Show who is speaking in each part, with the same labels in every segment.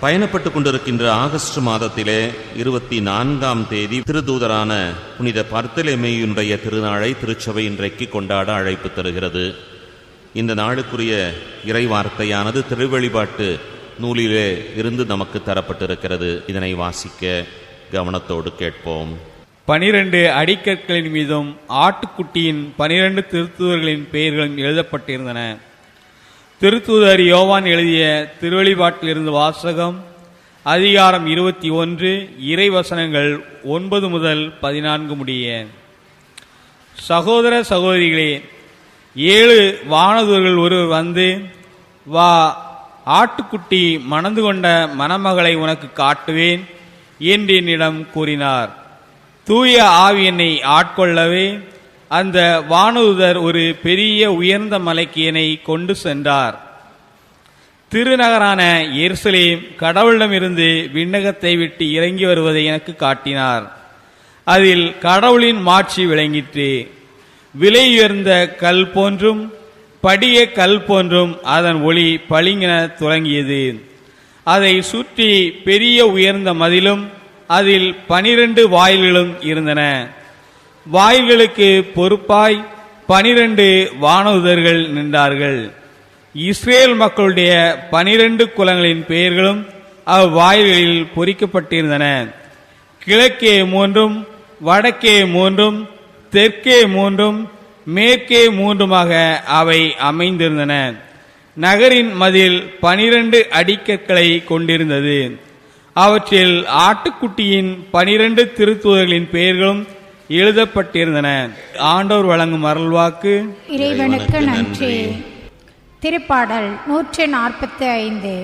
Speaker 1: பயணப்பட்டு கொண்டிருக்கின்ற ஆகஸ்ட் மாதத்திலே 24ஆம் தேதி திருதூதரான புனித பர்த்தலமேயுனுடைய திருநாளை திருச்சபை இன்றைக்கு கொண்டாட அழைப்பு தருகிறது. இந்த நாளுக்குரிய இறைவார்த்தையானது திருவெளிப்பாட்டு நூலிலே இருந்து நமக்கு தரப்பட்டிருக்கிறது. இதனை வாசிக்க கவனத்தோடு கேட்போம்.
Speaker 2: 12 அடிக்கற்களின் மீதும் ஆட்டுக்குட்டியின் 12 திருத்தூதர்களின் பெயர்களும் எழுதப்பட்டிருந்தன. திருத்தூதர் யோவான் எழுதிய திருவெளிப்பாட்டிலிருந்து வாசகம். அதிகாரம் 21, இறைவசனங்கள் 9 முதல் 14 முடிய. சகோதர சகோதரிகளே, 7 வானதூதர்கள் ஒருவர் வந்து, வா, ஆட்டுக்குட்டி மணந்து கொண்ட மணமகளை உனக்கு காட்டுவேன் என்று என்னிடம் கூறினார். தூய ஆவி என்னை ஆட்கொள்ளவே அந்த வானதூதர் ஒரு பெரிய உயர்ந்த மலைக்கு என்னை கொண்டு சென்றார். திருநகரான எருசலேம் கடவுளிடமிருந்து விண்ணகத்தை விட்டு இறங்கி வருவதை எனக்கு காட்டினார். அதில் கடவுளின் மாட்சி விளங்கிற்று. விலை உயர்ந்த கல் போன்றும் படிய கல் போன்றும் அதன் ஒளி பளிங்கென துலங்கியது. அதை சுற்றி பெரிய உயர்ந்த மதிலும் அதில் 12 வாயில்களும் இருந்தன. வாயில்களுக்கு பொறுப்பாய் 12 வானதூதர்கள் நின்றார்கள். இஸ்ரேல் மக்களுடைய 12 குலங்களின் பெயர்களும் அவ்வாயில்களில் பொறிக்கப்பட்டிருந்தன. கிழக்கே 3, வடக்கே 3, தெற்கே 3, மேற்கே 3 அவை அமைந்திருந்தன. நகரின் மதில் 12 அடிக்கற்களை கொண்டிருந்தது. அவற்றில் ஆட்டுக்குட்டியின் 12 திருத்தூதர்களின் பெயர்களும் எழுதப்பட்டிருந்தன. ஆண்டவர் வழங்கும் அருள்வாக்கு.
Speaker 3: இறைவனுக்கு நன்றி. திருப்பாடல் 145.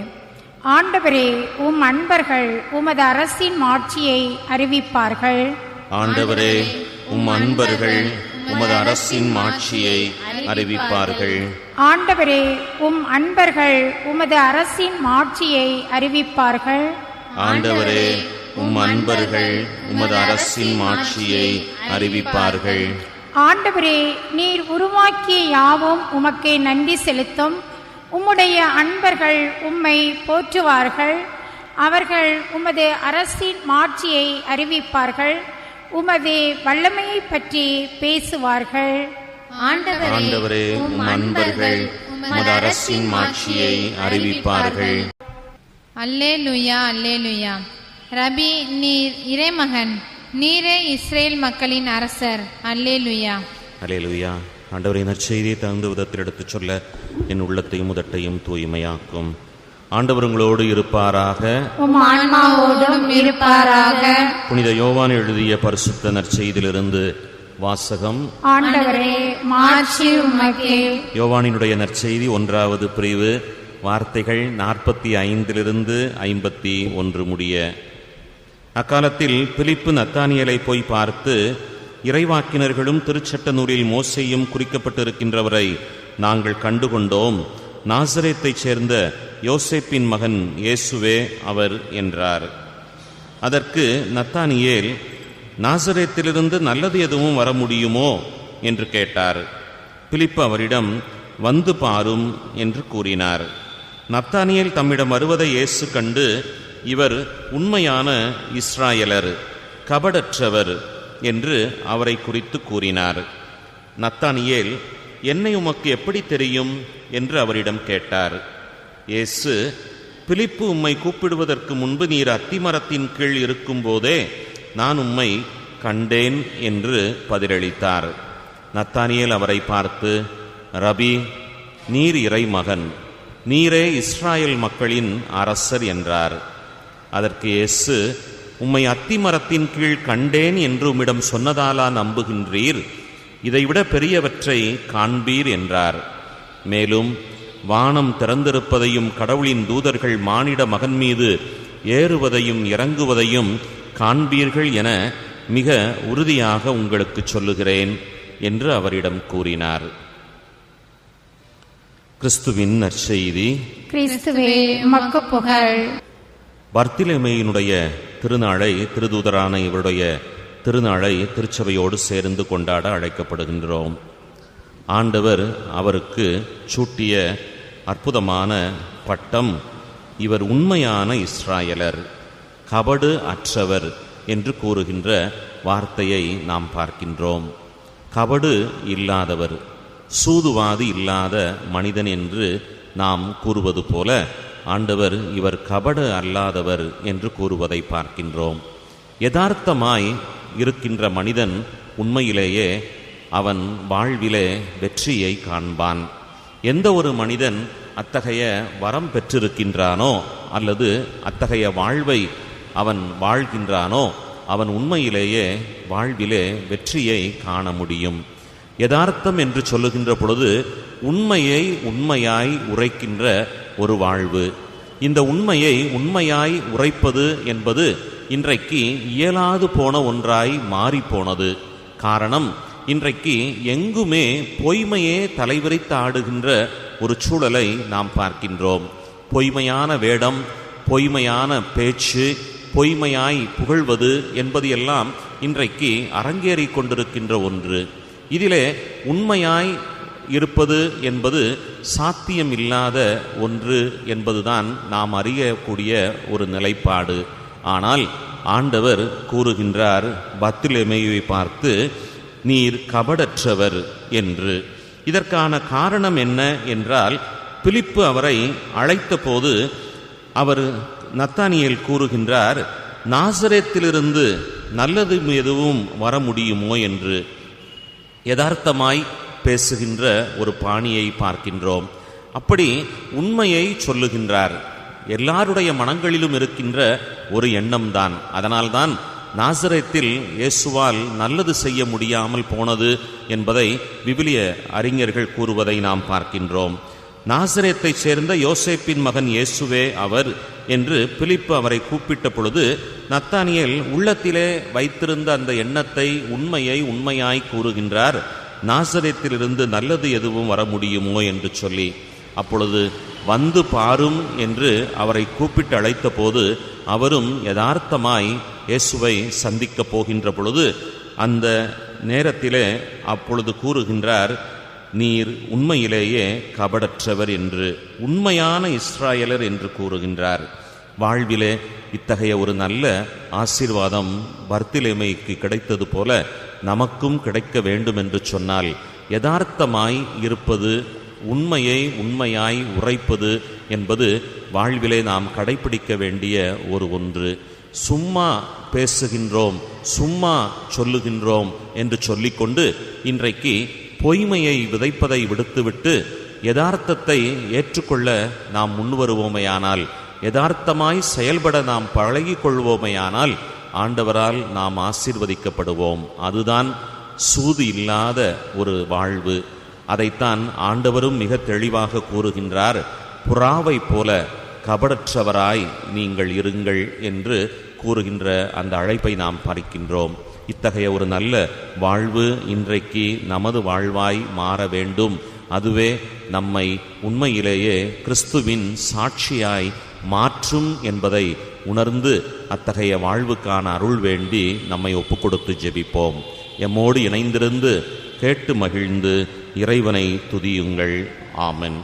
Speaker 3: ஆண்டவரே, உம் அன்பர்கள் உமது அரசின் மாட்சியை அறிவிப்பார்கள்.
Speaker 1: ஆண்டவரே, உம் அன்பர்கள் உமது அரசின் மாட்சியை அறிவிப்பார்கள்.
Speaker 3: ஆண்டவரே, உம் அன்பர்கள் உமது அரசின் மாட்சியை அறிவிப்பார்கள்.
Speaker 1: ஆண்டவரே, உம் அன்பர்கள் உமது அரசின் மாட்சியை அறிவிப்பார்கள்.
Speaker 3: ஆண்டவரே, நீர் உருவாக்கிய யாவும் உமக்கே நன்றி செலுத்தும். உம்முடைய அன்பர்கள் உம்மை போற்றுவார்கள். அவர்கள் உமது அரசின் மாட்சியை அறிவிப்பார்கள். உமது வல்லமையை பற்றி பேசுவார்கள்.
Speaker 1: ஆண்டவரே, உம் அன்பர்கள் உமது அரசின் மாட்சியை அறிவிப்பார்கள்.
Speaker 4: அல்லேலூயா, அல்லேலூயா. ரபி, நீர் இறைமகன், நீரே இஸ்ரேல் மக்களின் அரசர். அல்லேலூயா,
Speaker 1: அல்லேலூயா. ஆண்டவரே, நற்செய்தியை தகுந்த விதத்தில் எடுத்துச் சொல்ல என் உள்ளத்தையும் உதட்டையும் தூய்மையாக்கும். ஆண்டவர் உங்களோடு இருப்பாராக. புனித யோவான் எழுதிய பரிசுத்த நற்செய்தியிலிருந்து வாசகம்.
Speaker 3: ஆண்டவரே, மாட்சி உமக்கே.
Speaker 1: யோவானினுடைய நற்செய்தி 1வது பிரிவு, வார்த்தைகள் 45 51 முடிய. அக்காலத்தில் பிலிப்பு நத்தானியலை போய் பார்த்து, இறைவாக்கினர்களும் திருச்சட்ட நூலில் மோசேயும் குறிக்கப்பட்டிருக்கின்றவரை நாங்கள் கண்டுகொண்டோம். நாசரேத்தைச் சேர்ந்த யோசேப்பின் மகன் இயேசுவே அவர் என்றார். அதற்கு நத்தானியேல், நாசரேத்திலிருந்து நல்லது எதுவும் வர முடியுமோ என்று கேட்டார். பிலிப்பு அவரிடம், வந்து பாரும் என்று கூறினார். நத்தானியேல் தம்மிடம் வருவதை இயேசு கண்டு, இவர் உண்மையான இஸ்ராயலர், கபடற்றவர் என்று அவரை குறித்து கூறினார். நத்தானியேல், என்னை உமக்கு எப்படி தெரியும் என்று அவரிடம் கேட்டார். இயேசு, பிலிப்பு உம்மை கூப்பிடுவதற்கு முன்பு நீர் அத்திமரத்தின் கீழ் இருக்கும்போதே நான் உம்மை கண்டேன் என்று பதிலளித்தார். நத்தானியேல் அவரை பார்த்து, ரபி, நீர் இறைமகன், நீரே இஸ்ராயல் மக்களின் அரசர் என்றார். அதற்கு இயேசு, உம்மை அத்திமரத்தின் கீழ் கண்டேன் என்று உம்மிடம் சொன்னதாலா நம்புகின்றீர்? இதைவிட பெரியவற்றை காண்பீர் என்றார். மேலும், வானம் திறந்திருப்பதையும் கடவுளின் தூதர்கள் மானிட மகன் மீது ஏறுவதையும் இறங்குவதையும் காண்பீர்கள் என மிக உறுதியாக உங்களுக்கு சொல்லுகிறேன் என்று அவரிடம் கூறினார். கிறிஸ்துவின் நற்செய்தி.
Speaker 3: கிறிஸ்துவே, உமக்கு புகழ்.
Speaker 1: பர்த்திலமேயினுடைய திருநாளை, திருதூதரான இவருடைய திருநாளை திருச்சபையோடு சேர்ந்து கொண்டாட அழைக்கப்படுகின்றோம். ஆண்டவர் அவருக்கு சூட்டிய அற்புதமான பட்டம் இவர் உண்மையான இஸ்ராயலர், கபடு அற்றவர் என்று கூறுகின்ற வார்த்தையை நாம் பார்க்கின்றோம். கபடு இல்லாதவர், சூதுவாதி இல்லாத மனிதன் என்று நாம் கூறுவது போல ஆண்டவர் இவர் கபடு அல்லாதவர் என்று கூறுவதை பார்க்கின்றோம். யதார்த்தமாய் இருக்கின்ற மனிதன் உண்மையிலேயே அவன் வாழ்விலே வெற்றியை காண்பான். எந்த ஒரு மனிதன் அத்தகைய வரம் பெற்றிருக்கின்றானோ அல்லது அத்தகைய வாழ்வை அவன் வாழ்கின்றானோ அவன் உண்மையிலேயே வாழ்விலே வெற்றியை காண முடியும். யதார்த்தம் என்று சொல்லுகின்ற பொழுது உண்மையை உண்மையாய் உரைக்கின்ற ஒரு வாழ்வு. இந்த உண்மையை உண்மையாய் உரைப்பது என்பது இன்றைக்கு இயலாது போன ஒன்றாய் மாறிப்போனது. காரணம், இன்றைக்கு எங்குமே பொய்மையே தலைவிரித்து ஆடுகின்ற ஒரு சூழலை நாம் பார்க்கின்றோம். பொய்மையான வேடம், பொய்மையான பேச்சு, பொய்மையாய் புகழ்வது என்பது எல்லாம் இன்றைக்கு அரங்கேறி கொண்டிருக்கின்ற ஒன்று. இதிலே உண்மையாய் இருப்பது என்பது சாத்தியமில்லாத ஒன்று என்பதுதான் நாம் அறியக்கூடிய ஒரு நிலைப்பாடு. ஆனால் ஆண்டவர் கூறுகின்றார் பத்லெமேயுவை பார்த்து, நீர் கபடற்றவர் என்று. இதற்கான காரணம் என்ன என்றால், பிலிப்பு அவரை அழைத்த போது அவர் நத்தானியேல் கூறுகின்றார், நாசரேத்திலிருந்து நல்லது எதுவும் வர முடியுமோ என்று. யதார்த்தமாய் பேசுகின்ற ஒரு பாணியை பார்க்கின்றோம். அப்படி உண்மையை சொல்லுகின்றார். எல்லாருடைய மனங்களிலும் இருக்கின்ற ஒரு எண்ணம்தான். அதனால்தான் நாசரேத்தில் இயேசுவால் நல்லது செய்ய முடியாமல் போனது என்பதை விவிலிய அறிஞர்கள் கூறுவதை நாம் பார்க்கின்றோம். நாசரேத்தைச் சேர்ந்த யோசேப்பின் மகன் இயேசுவே அவர் என்று பிலிப்பு அவரை கூப்பிட்ட பொழுது நத்தானியேல் உள்ளத்திலே வைத்திருந்த அந்த எண்ணத்தை, உண்மையை உண்மையாய் கூறுகின்றார். நாசரேத்திலிருந்து நல்லது எதுவும் வர முடியுமோ என்று சொல்லி, அப்பொழுது வந்து பாரும் என்று அவரை கூப்பிட்டு அழைத்த போது அவரும் யதார்த்தமாய் இயேசுவை சந்திக்கப் போகின்ற பொழுது அந்த நேரத்திலே அப்பொழுது கூறுகின்றார், நீர் உண்மையிலேயே கபடற்றவர் என்று, உண்மையான இஸ்ராயலர் என்று கூறுகின்றார். வாழ்விலே இத்தகைய ஒரு நல்ல ஆசீர்வாதம் பர்த்திலேமைக்கு கிடைத்தது போல நமக்கும் கிடைக்க வேண்டும் என்று சொன்னால், யதார்த்தமாய் இருப்பது, உண்மையை உண்மையாய் உரைப்பது என்பது வாழ்விலே நாம் கடைபிடிக்க வேண்டிய ஒரு ஒன்று. சும்மா பேசுகின்றோம், சும்மா சொல்லுகின்றோம் என்று சொல்லிக்கொண்டு இன்றைக்கு பொய்மையை விதைப்பதை விடுத்துவிட்டு யதார்த்தத்தை ஏற்றுக்கொள்ள நாம் முன்வருவோமையானால், யதார்த்தமாய் செயல்பட நாம் பழகிக் கொள்வோமையானால் ஆண்டவரால் நாம் ஆசீர்வதிக்கப்படுவோம். அதுதான் சூது இல்லாத ஒரு வாழ்வு. அதைத்தான் ஆண்டவரும் மிக தெளிவாக கூறுகின்றார். புறாவை போல கபடற்றவராய் நீங்கள் இருங்கள் என்று கூறுகின்ற அந்த அழைப்பை நாம் பார்க்கின்றோம். இத்தகைய ஒரு நல்ல வாழ்வு இன்றைக்கு நமது வாழ்வாய் மாற வேண்டும். அதுவே நம்மை உண்மையிலேயே கிறிஸ்துவின் சாட்சியாய் மாற்றும் என்பதை உணர்ந்து அத்தகைய வாழ்வுக்கான அருள் வேண்டி நம்மை ஒப்புக்கொடுத்து ஜெபிப்போம். எம்மோடு இணைந்திருந்து கேட்டு மகிழ்ந்து இறைவனை துதியுங்கள். ஆமென்.